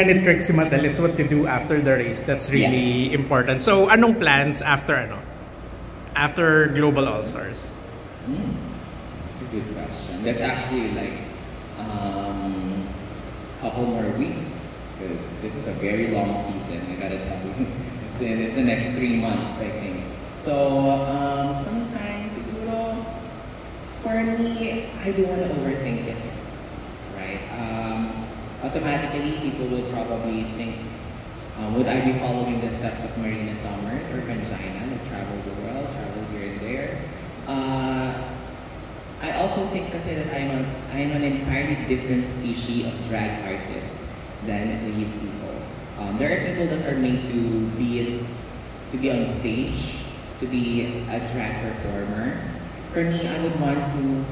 And it tricks si Mattel, it's what you do after the race that's really important. So, anong plans after after Global All-Stars? That's a good question. There's actually like couple more weeks because this is a very long season. I gotta tell you, it's the next 3 months, I think. So sometimes, siguro, for me, I don't want to overthink it, right? Automatically, people will probably think, would I be following the steps of Marina Summers or Pangina, like travel the world, travel here and there? I also think kasi that I'm an entirely different species of drag artist than these people. There are people that are made to be on stage, to be a drag performer. For me, I would want to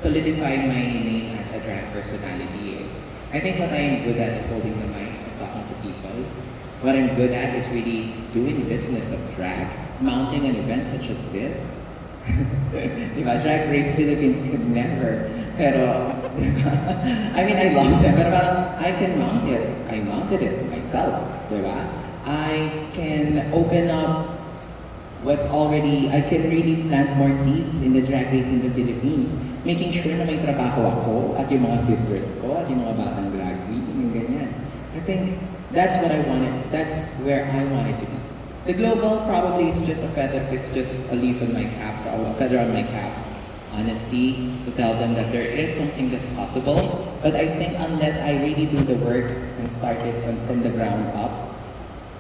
solidify my name as a drag personality. I think what I am good at is holding the mic and talking to people. What I'm good at is really doing business of drag, mounting an event such as this. Diba? Drag Race Philippines could never. Pero, I mean, I love them, but I can mount it. I mounted it myself, diba? I can open up I can really plant more seeds in the drag race in the Philippines, making sure na may trabaho ako at yung mga sisters ko at yung mga batang drag queen, yung ganyan. I think that's what I wanted. That's where I wanted to be. The global probably is just a feather, it's just a leaf on my cap, or a feather on my cap. Honesty, to tell them that there is something that's possible. But I think unless I really do the work and start it from the ground up,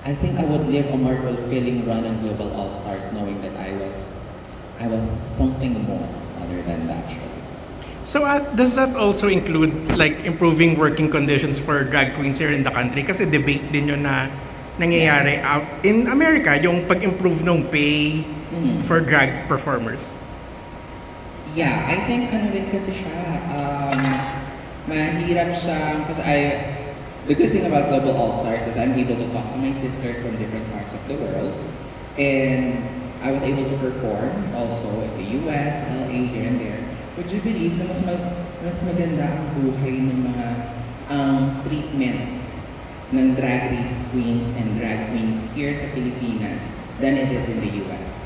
I think I would live a more fulfilling run on Global All-Stars knowing that I was something more other than that show. So does that also include like improving working conditions for drag queens here in the country? Kasi debate din yun na nangyayari out in America, yung pag-improve ng pay for drag performers. Yeah, I think ano rin kasi siya, mahirap siya kasi the good thing about Global All-Stars is I'm able to talk to my sisters from different parts of the world, and I was able to perform also in the US, LA, here and there. Would you believe na mas maganda ang buhay ng mga treatment ng drag race queens and drag queens here sa Pilipinas than it is in the US?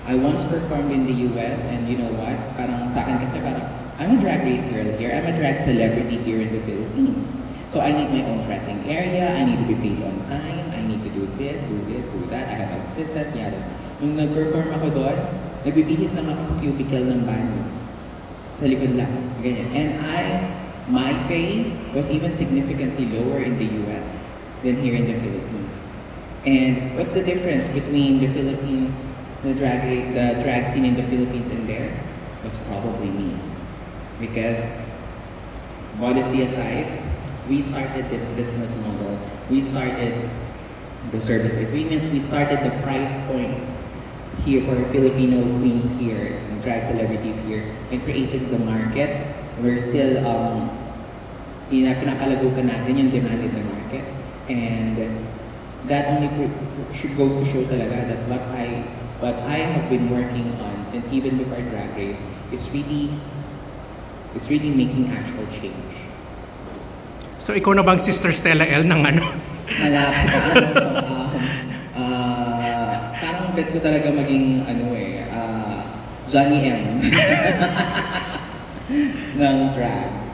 I once performed in the US, and you know what? Parang sa akin kasi parang, I'm a drag race girl here, I'm a drag celebrity here in the Philippines. So I need my own dressing area, I need to be paid on time, I need to do this, do that, I have an assistant, yada. Nung nag-perform ako doon, nagbibihis lang ako sa cubicle ng banyo. Sa likod lang, ganyan. And my pay was even significantly lower in the US than here in the Philippines. And what's the difference between the Philippines, the drag scene in the Philippines and there? Was probably me. Because, modesty aside, we started this business model. We started the service agreements. We started the price point here for Filipino queens here, and drag celebrities here, and created the market. We're still, pinapalago pa natin yung demand in the market. And that only goes to show talaga that what I have been working on since even before Drag Race is really making actual change. So, ikaw na bang Sister Stella L ng ano? Malapit parang bet ko talaga maging Johnny M ng drag.